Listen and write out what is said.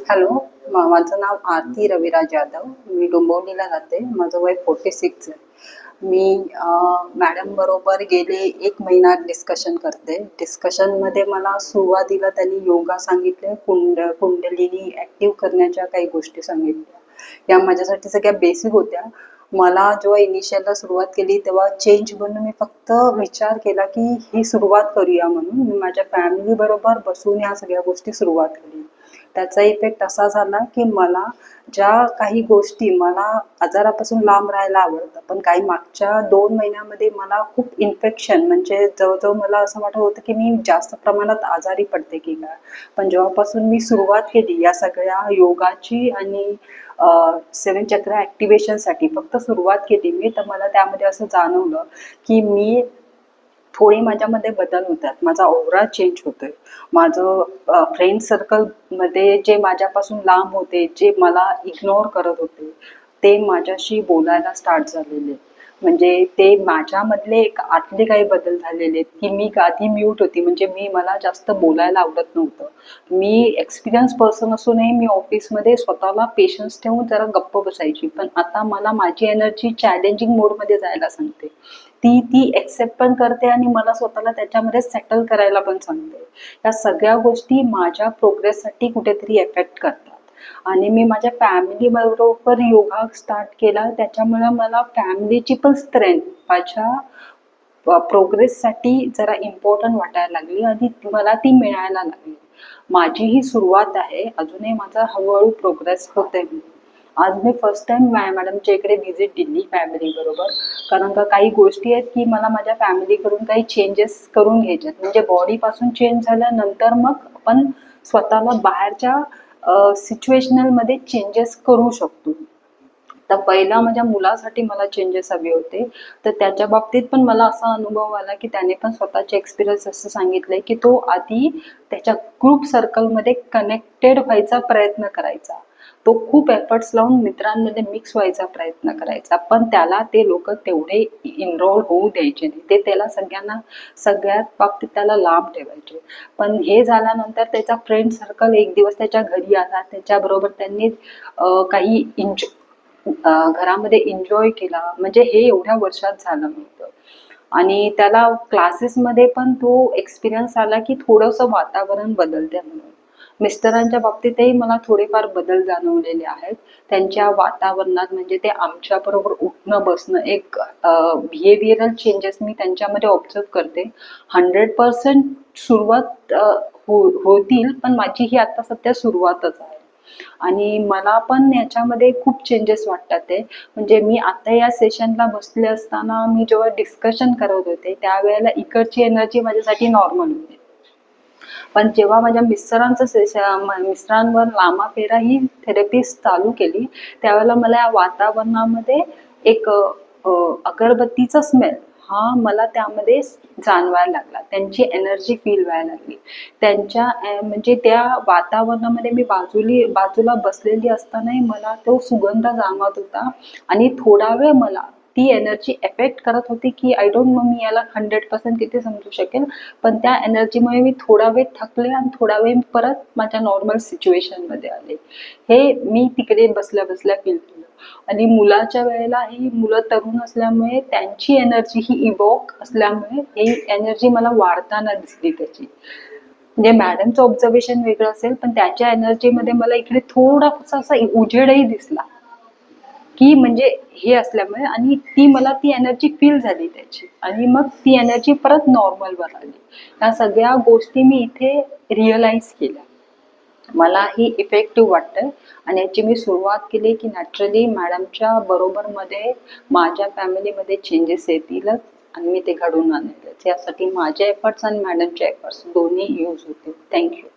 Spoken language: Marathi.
हॅलो, माझं नाव आरती रविराज यादव. मी डोंबिवलीला राहते. माझं वय 46 आहे. मी मॅडम बरोबर गेले 1 महिना डिस्कशन करते. डिस्कशनमध्ये मला सुरुवातीला त्यांनी योगा सांगितले, कुंडलिनी ॲक्टिव्ह करण्याच्या काही गोष्टी सांगितल्या. या माझ्यासाठी सगळ्या बेसिक होत्या. मला जेव्हा इनिशियलला सुरुवात केली तेव्हा चेंज म्हणून मी फक्त विचार केला की ही सुरुवात करूया म्हणून. मी माझ्या फॅमिली बरोबर बसून या सगळ्या गोष्टी सुरुवात केली. त्याचा इफेक्ट असा झाला की मला ज्या काही गोष्टी मला आजारापासून लांब राहायला आवडतं, पण काही मागच्या 2 महिन्यामध्ये मला खूप इन्फेक्शन, म्हणजे जवळजवळ मला असं वाटत होतं की मी जास्त प्रमाणात आजारी पडते की काय. पण जेव्हापासून मी सुरुवात केली या सगळ्या योगाची आणि 7 चक्र ॲक्टिव्हेशनसाठी फक्त सुरुवात केली मी, तर मला त्यामध्ये असं जाणवलं की मी थोडे माझ्यामध्ये बदल होतात. माझा ऑरा चेंज होतोय. माझं फ्रेंड सर्कलमध्ये जे माझ्यापासून लांब होते, जे मला इग्नोर करत होते, ते माझ्याशी बोलायला स्टार्ट झालेले. म्हणजे ते माझ्यामधले एक आतले काही बदल झालेले आहेत की मी आधी म्यूट होती, म्हणजे मला जास्त बोलायला आवडत नव्हतं. मी एक्सपिरियन्स पर्सन असूनही मी ऑफिसमध्ये स्वतःला पेशन्स ठेवून जरा गप्प बसायची. पण आता मला माझी एनर्जी चॅलेंजिंग मोडमध्ये जायला सांगते. ती ती एक्सेप्ट पण करते आणि मला स्वतःला त्याच्यामध्ये सेटल करायला पण सांगते. या सगळ्या गोष्टी माझ्या प्रोग्रेससाठी कुठेतरी इफेक्ट करतात. आणि मी माझ्या फॅमिली बरोबर योगा स्टार्ट केला. त्याच्यामुळे मला फॅमिलीची पण स्ट्रेंथ माझ्या प्रोग्रेससाठी जरा इम्पॉर्टंट वाटायला लागली आणि मला ती मिळायला लागली. माझी ही सुरुवात आहे. अजूनही माझा हळूहळू प्रोग्रेस होते. आज मी फर्स्ट टाइम मॅडमच्या इकडे व्हिजिट दिली फॅमिली बरोबर. कारण का काही गोष्टी आहेत की मला माझ्या फॅमिलीकडून काही चेंजेस करून घ्यायचे आहेत. म्हणजे बॉडीपासून चेंज झाल्यानंतर मग आपण स्वतःला बाहेरच्या सिच्युएशनलमध्ये चेंजेस करू शकतो. तर पहिला माझ्या मुलासाठी मला चेंजेस हवे होते. तर त्याच्या बाबतीत पण मला असा अनुभव आला की त्याने पण स्वतःचे एक्सपिरियन्स असं सांगितलंय की तो आधी त्याच्या ग्रुप सर्कलमध्ये कनेक्टेड व्हायचा प्रयत्न करायचा. तो खूप एफर्ट्स लावून मित्रांमध्ये मिक्स व्हायचा प्रयत्न करायचा, पण त्याला ते लोक तेवढे इनरोल होऊ द्यायचे नाही. ते त्याला सगळ्यात बाबतीत त्याला लांब ठेवायचे. पण हे झाल्यानंतर त्याचा फ्रेंड सर्कल एक दिवस त्याच्या घरी आला. त्याच्याबरोबर त्यांनी काही घरामध्ये एन्जॉय केला. म्हणजे हे एवढ्या वर्षात झालं नव्हतं. आणि त्याला क्लासेसमध्ये पण तो एक्सपिरियन्स आला की थोडंसं वातावरण बदलते म्हणून. मिस्टरांच्या बाबतीतही मला थोडेफार बदल जाणवलेले आहेत. त्यांच्या वातावरणात, म्हणजे ते आमच्याबरोबर उठणं बसणं, एक बिहेवियरल चेंजेस मी त्यांच्यामध्ये ऑब्झर्व करते. 100% सुरुवात होतील, पण माझी ही आता सध्या सुरुवातच आहे. आणि मला पण याच्यामध्ये खूप चेंजेस वाटतात ते. म्हणजे मी आता या सेशनला बसले असताना मी जेव्हा डिस्कशन करत होते त्यावेळेला इकडची एनर्जी माझ्यासाठी नॉर्मल होती. पण जेव्हा माझ्या मिस्टरांवर लांबा फेरा ही थेरपी चालू केली त्यावेळेला मला या वातावरणामध्ये एक अगरबत्तीचा स्मेल हा मला त्यामध्ये जाणवायला लागला. त्यांची एनर्जी फील व्हायला लागली. त्यांच्या म्हणजे त्या वातावरणामध्ये मी बाजूला बसलेली असतानाही मला तो सुगंध जाणवत होता. आणि थोडा वेळ मला ती एनर्जी एफेक्ट करत होती की आय डोंट नो, मी याला 100% किती समजू शकेल. पण त्या एनर्जीमुळे मी थोडा वेळ थकले आणि थोडा वेळ परत माझ्या नॉर्मल सिच्युएशनमध्ये आले. हे मी तिकडे बसल्या बसल्या फील केलं. आणि मुलाच्या वेळेला ही मुलं तरुण असल्यामुळे त्यांची एनर्जी ही इव्होक असल्यामुळे ही एनर्जी मला वाढताना दिसली त्याची. म्हणजे मॅडमचं ऑब्झर्वेशन वेगळं असेल, पण त्याच्या एनर्जीमध्ये मला इकडे थोडासा असा उजेडही दिसला की म्हणजे हे असल्यामुळे. आणि मला ती एनर्जी फील झाली त्याची. आणि मग ती एनर्जी परत नॉर्मलवर आली. ह्या सगळ्या गोष्टी मी इथे रिअलाइज केल्या. मला ही इफेक्टिव्ह वाटतंय. आणि याची मी सुरुवात केली की नॅचरली मॅडमच्या बरोबरमध्ये माझ्या फॅमिलीमध्ये चेंजेस येतीलच आणि मी ते घडवून आणेलच. यासाठी माझे एफर्ट्स आणि मॅडमचे एफर्ट्स दोन्ही यूज होतील. थँक्यू.